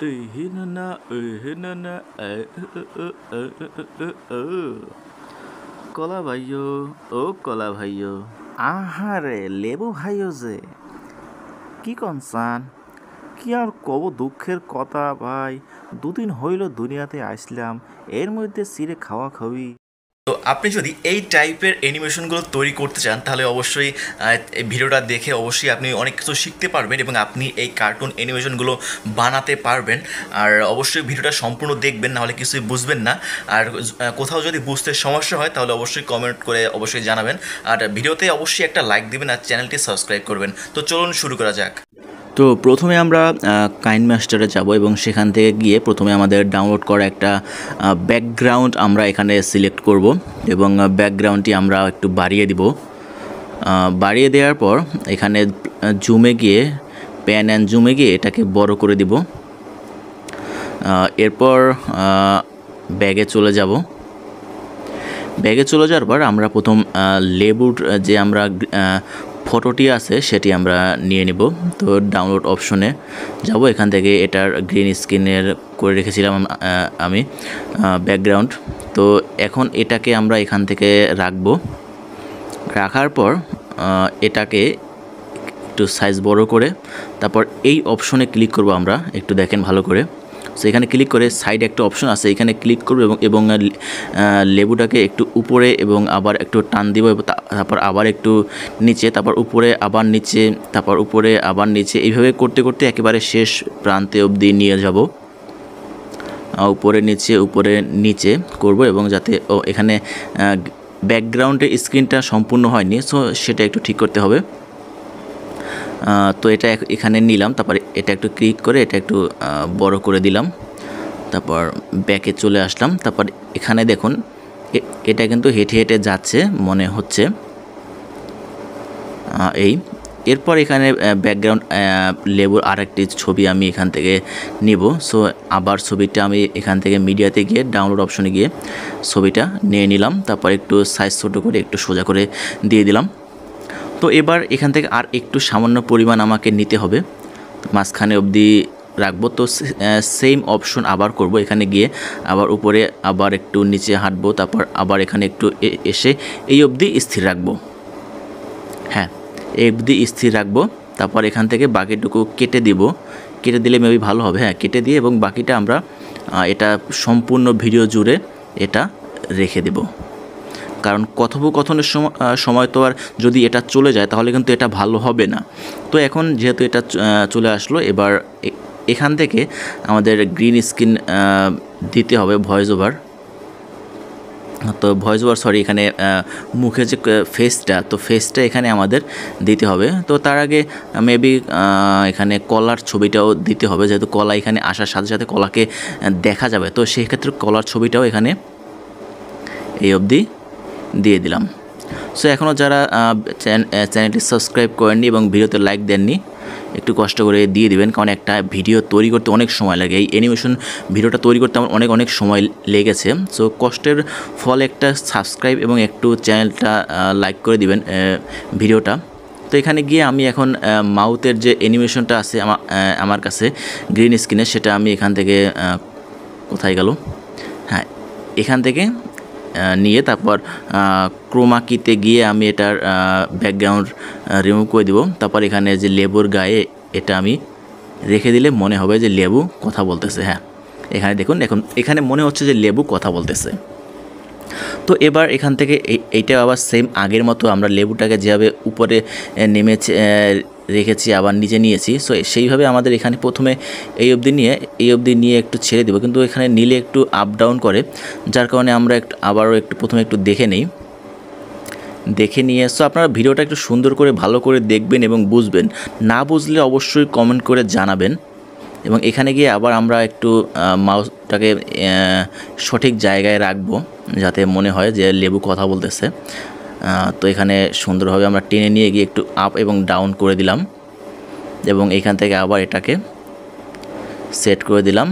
Hinana, hinana, কলা ভাইও ও কলা ভাইও আহারে লেবু ভাইও যে কি কনসান কি আর কব দুঃখের কথা ভাই দুদিন হইল দুনিয়াতে আসলাম এর মধ্যে সিরে খাওয়া খাওয়ি। তো আপনি যদি এই টাইপের অ্যানিমেশনগুলো তৈরি করতে চান তাহলে অবশ্যই এই ভিডিওটা দেখে অবশ্যই আপনি অনেক কিছু শিখতে পারবেন এবং আপনি এই কার্টুন অ্যানিমেশনগুলো বানাতে পারবেন। আর অবশ্যই ভিডিওটা সম্পূর্ণ দেখবেন, নাহলে কিছুই বুঝবেন না। আর কোথাও যদি বুঝতে সমস্যা হয় তাহলে অবশ্যই কমেন্ট করে অবশ্যই জানাবেন। আর ভিডিওতে অবশ্যই একটা লাইক দিবেন আর চ্যানেলটি সাবস্ক্রাইব করবেন। তো চলুন শুরু করা যাক। তো প্রথমে আমরা কাইনমাস্টারে যাব এবং সেখান থেকে গিয়ে প্রথমে আমাদের ডাউনলোড করা একটা ব্যাকগ্রাউন্ড আমরা এখানে সিলেক্ট করব এবং ব্যাকগ্রাউন্ডটি আমরা একটু বাড়িয়ে দিব। বাড়িয়ে দেওয়ার পর এখানে জুমে গিয়ে প্যান অ্যান্ড জুমে গিয়ে এটাকে বড় করে দিব। এরপর ব্যাগে চলে যাব। ব্যাগে চলে যাওয়ার পর আমরা প্রথম লেবুর যে আমরা ফটোটি আছে সেটি আমরা নিয়ে নিব। তো ডাউনলোড অপশনে যাব, এখান থেকে এটার গ্রিন স্ক্রিনের করে রেখেছিলাম আমি ব্যাকগ্রাউন্ড। তো এখন এটাকে আমরা এখান থেকে রাখার পর এটাকে একটু সাইজ বড় করে তারপর এই অপশনে ক্লিক করব আমরা, একটু দেখেন ভালো করে। সো এখানে ক্লিক করে সাইডে একটা অপশন আছে, এখানে ক্লিক করব এবং লেবুটাকে একটু উপরে এবং আবার একটু টান দিব, তারপর আবার একটু নিচে, তারপর উপরে আবার নিচে, তারপর উপরে আবার নিচে, এইভাবে করতে করতে একেবারে শেষ প্রান্তে অবধি নিয়ে যাব। উপরে নিচে করব এবং যাতে এখানে ব্যাকগ্রাউন্ডের স্ক্রিনটা সম্পূর্ণ হয়নি, সো সেটা একটু ঠিক করতে হবে। তো এটা এখানে নিলাম, তারপর এটা একটু ক্লিক করে এটা একটু বড় করে দিলাম, তারপর ব্যাকে চলে আসলাম। তারপর এখানে দেখুন এটা কিন্তু হেঁটে হেঁটে যাচ্ছে মনে হচ্ছে এরপর এখানে ব্যাকগ্রাউন্ড লেবুর আরেকটি ছবি আমি এখান থেকে নিব। সো আবার ছবিটা আমি এখান থেকে মিডিয়াতে গিয়ে ডাউনলোড অপশনে গিয়ে ছবিটা নিয়ে নিলাম, তারপর একটু সাইজ ছোটো করে একটু সোজা করে দিয়ে দিলাম। তো এবার এখান থেকে আর একটু সামান্য পরিমাণ আমাকে নিতে হবে, মাঝখানে অবধি রাখবো। তো সেম অপশন আবার করব, এখানে গিয়ে আবার উপরে আবার একটু নিচে হাঁটবো, তারপর আবার এখানে একটু এসে এই অবধি স্থির রাখবো। হ্যাঁ, এই অবধি স্থির রাখবো। তারপর এখান থেকে বাকিটুকু কেটে দিলে মেবি ভালো হবে। হ্যাঁ, কেটে দিয়ে এবং বাকিটা আমরা এটা সম্পূর্ণ ভিডিও জুড়ে এটা রেখে দেব, কারণ কথোপকথনের সময় তো আর যদি এটা চলে যায় তাহলে কিন্তু এটা ভালো হবে না। তো এখন যেহেতু এটা চলে আসলো, এবার এখান থেকে আমাদের গ্রিন স্ক্রিন দিতে হবে, ভয়েস ওভার। তো ভয়েস ওভার এখানে মুখে যে ফেসটা এখানে আমাদের দিতে হবে। তো তার আগে মেবি এখানে কলার ছবিটাও দিতে হবে, যেহেতু কলা এখানে আসার সাথে সাথে কলাকে দেখা যাবে। তো সেই ক্ষেত্রে কলার ছবিটাও এখানে এই অবধি দিয়ে দিলাম। সো এখনও যারা চ্যানেলটি সাবস্ক্রাইব করেননি এবং ভিডিওতে লাইক দেননি, একটু কষ্ট করে দিয়ে দিবেন, কারণ একটা ভিডিও তৈরি করতে অনেক সময় লাগে। এই অ্যানিমেশন ভিডিওটা তৈরি করতে আমার অনেক সময় লেগেছে। সো কষ্টের ফল একটা সাবস্ক্রাইব এবং একটু চ্যানেলটা লাইক করে দিবেন ভিডিওটা। তো এখানে গিয়ে আমি এখন মাউথের যে অ্যানিমেশনটা আছে আমার কাছে গ্রিন স্ক্রিনে, সেটা আমি এখান থেকে কোথায় গেল, হ্যাঁ এখান থেকে নিয়ে তারপর ক্রোমা কিতে গিয়ে আমি এটার ব্যাকগ্রাউন্ড রিমুভ করে দিব। তারপর এখানে যে লেবুর গায়ে এটা আমি রেখে দিলে মনে হবে যে লেবু কথা বলতেছে। হ্যাঁ, এখানে দেখুন, এখন এখানে মনে হচ্ছে যে লেবু কথা বলতেছে। তো এবার এখান থেকে এইটা আবার সেম আগের মতো আমরা লেবুটাকে যেভাবে উপরে নেমেছে রেখেছি আবার নিচে নিয়েছি, সো সেইভাবে আমাদের এখানে প্রথমে এই অবধি নিয়ে একটু ছেড়ে দেবো, কিন্তু এখানে নিলে একটু আপ ডাউন করে, যার কারণে আমরা আবারও প্রথমে একটু দেখে নিয়ে সো আপনারা ভিডিওটা একটু সুন্দর করে ভালো করে দেখবেন এবং বুঝবেন। না বুঝলে অবশ্যই কমেন্ট করে জানাবেন। এবং এখানে গিয়ে আবার আমরা একটু মাউসটাকে সঠিক জায়গায় রাখবো, যাতে মনে হয় যে লেবু কথা বলতেছে। তো এখানে সুন্দরভাবে আমরা টেনে নিয়ে গিয়ে একটু আপ এবং ডাউন করে দিলাম এবং এখান থেকে আবার এটাকে সেট করে দিলাম।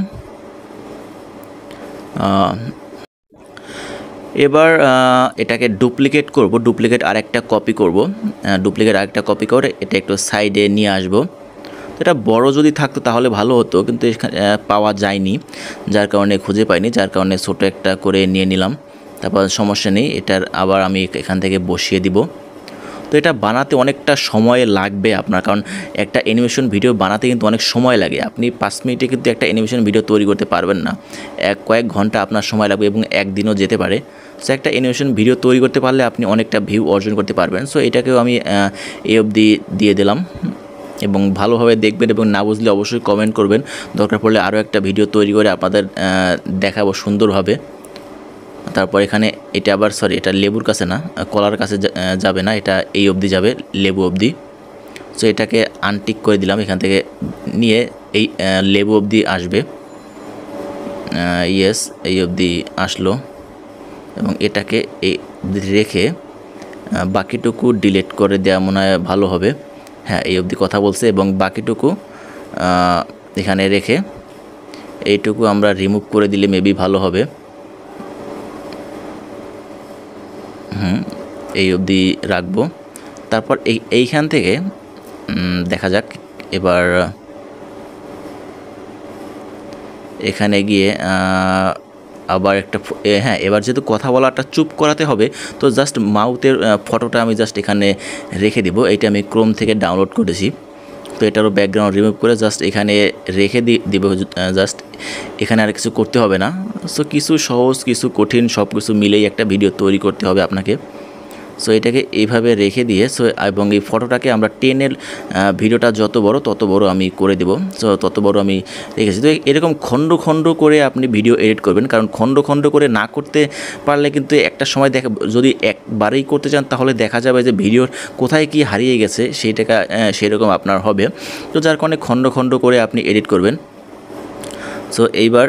এবার এটাকে ডুপ্লিকেট আরেকটা কপি করে এটা একটু সাইডে নিয়ে আসব। তো এটা বড় যদি থাকতো তাহলে ভালো হতো, কিন্তু পাওয়া যায়নি, যার কারণে খুঁজে পাইনি, যার কারণে ছোট একটা করে নিয়ে নিলাম। তারপর সমস্যা নেই, এটার আবার আমি এখান থেকে বসিয়ে দিব। তো এটা বানাতে অনেকটা সময় লাগবে আপনার, কারণ একটা অ্যানিমেশন ভিডিও বানাতে কিন্তু অনেক সময় লাগে। আপনি 5 মিনিটে কিন্তু একটা অ্যানিমেশন ভিডিও তৈরি করতে পারবেন না, কয়েক ঘন্টা আপনার সময় লাগবে এবং একদিনও যেতে পারে। সো একটা অ্যানিমেশন ভিডিও তৈরি করতে পারলে আপনি অনেকটা ভিউ অর্জন করতে পারবেন। সো এটাকেও আমি এই অবধি দিয়ে দিলাম এবং ভালোভাবে দেখবেন, এবং না বুঝলে অবশ্যই কমেন্ট করবেন, দরকার পড়লে আরও একটা ভিডিও তৈরি করে আপনাদের দেখাবো সুন্দরভাবে। তারপর এখানে এটা আবার এটা লেবুর কাছে না, কলার কাছে যাবে না, এটা এই অবধি যাবে, লেবু অবধি। সো এটাকে আনটিক করে দিলাম, এখান থেকে নিয়ে এই লেবু অবধি আসবে। ইয়েস, এই অবধি আসলো এবং এটাকে এই রেখে বাকিটুকু ডিলিট করে দেওয়া মনে হয় ভালো হবে। হ্যাঁ, এই অবধি কথা বলছে এবং বাকিটুকু এখানে রেখে এইটুকু আমরা রিমুভ করে দিলে মেবি ভালো হবে। এই অবধি রাখবো। তারপর এইখান থেকে দেখা যাক এবার এখানে গিয়ে আবার একটা হ্যাঁ, এবার যেহেতু কথা বলাটা চুপ করাতে হবে, তো জাস্ট মাউথের ফটোটা আমি জাস্ট এখানে রেখে দিব। এটা আমি ক্রোম থেকে ডাউনলোড করেছি, তো এটারও ব্যাকগ্রাউন্ড রিমুভ করে জাস্ট এখানে রেখে দিব। জাস্ট এখানে আর কিছু করতে হবে না। সো কিছু সহজ কিছু কঠিন সব কিছু মিলেই একটা ভিডিও তৈরি করতে হবে আপনাকে। সো এটাকে এইভাবে রেখে দিয়ে এবং এই ফটোটাকে আমরা টেনের ভিডিওটা যত বড় তত বড় আমি করে দেব। সো তত বড় আমি রেখেছি। তো এরকম খণ্ড খণ্ড করে আপনি ভিডিও এডিট করবেন, কারণ খণ্ড খণ্ড করে না করতে পারলে কিন্তু একটা সময় যদি একবারেই করতে চান তাহলে দেখা যাবে যে ভিডিওর কোথায় কি হারিয়ে গেছে সেইটাকে সেরকম আপনার হবে। তো যার কারণে খণ্ড খণ্ড করে আপনি এডিট করবেন। সো এইবার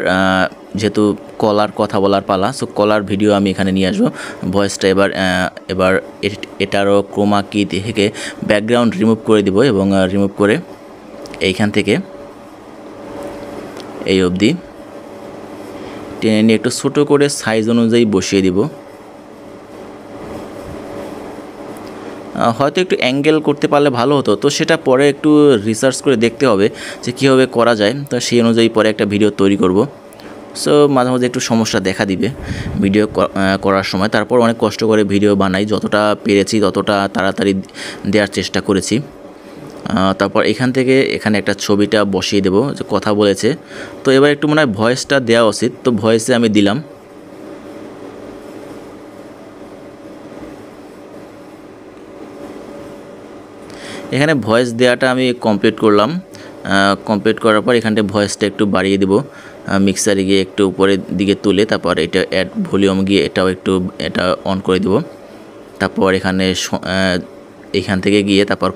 যেহেতু কলার কথা বলার পালা, সো কলার ভিডিও আমি এখানে নিয়ে আসবো। ভয়েসটা এবার এটারও ক্রোমা কি থেকে ব্যাকগ্রাউন্ড রিমুভ করে দিব এবং রিমুভ করে এইখান থেকে এই অবধি টেনে নিয়ে একটু ছোটো করে সাইজ অনুযায়ী বসিয়ে দিব। হয়তো একটু অ্যাঙ্গেল করতে পারলে ভালো হতো, তো সেটা পরে একটু রিসার্চ করে দেখতে হবে যে কীভাবে করা যায়। তো সেই অনুযায়ী পরে একটা ভিডিও তৈরি করব। সো মাঝে মাঝে একটু সমস্যা দেখা দিবে ভিডিও করার সময়, তারপর অনেক কষ্ট করে ভিডিও বানাই, যতটা পেরেছি ততটা তাড়াতাড়ি দেওয়ার চেষ্টা করেছি। তারপর এখান থেকে এখানে একটা ছবিটা বসিয়ে দেবো, যে কথা বলেছে। তো এবার একটু মনে হয় ভয়েসটা দেওয়া উচিত, তো ভয়েসে আমি দিলাম। এখানে ভয়েস দেওয়াটা আমি কমপ্লিট করলাম। কমপ্লিট করার পর এখানটায় ভয়েসটা একটু বাড়িয়ে দেবো, মিক্সারে গিয়ে একটু উপরের দিকে তুলে, তারপর এটা অ্যাড ভলিউম গিয়ে এটা অন করে দেব। তারপর এখান থেকে গিয়ে তারপর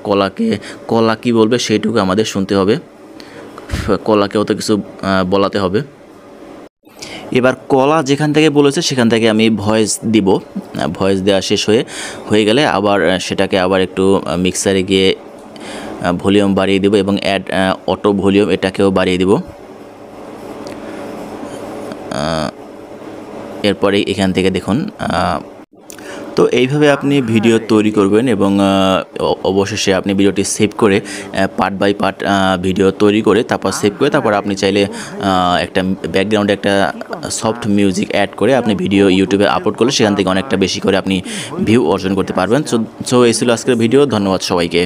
কলা কি বলবে সেইটুকু আমাদের শুনতে হবে, কলাকেও তো কিছু বলাতে হবে। এবার কলা যেখান থেকে বলেছে সেখান থেকে আমি ভয়েস দিব। ভয়েস দেওয়া শেষ হয়ে গেলে আবার সেটাকে আবার একটু মিক্সারে গিয়ে ভলিউম বাড়িয়ে দেব এবং অ্যাড অটো ভলিউম এটাকেও বাড়িয়ে দেব। এরপরে এখান থেকে দেখুন, তো এইভাবে আপনি ভিডিও তৈরি করবেন এবং অবশেষে আপনি ভিডিওটি সেভ করে পার্ট বাই পার্ট ভিডিও তৈরি করে তারপর সেভ করে তারপর আপনি চাইলে একটা ব্যাকগ্রাউন্ডে একটা সফট মিউজিক অ্যাড করে আপনি ভিডিও ইউটিউবে আপলোড করলে সেখান থেকে অনেকটা বেশি করে আপনি ভিউ অর্জন করতে পারবেন। সো এই ছিল আজকের ভিডিও। ধন্যবাদ সবাইকে।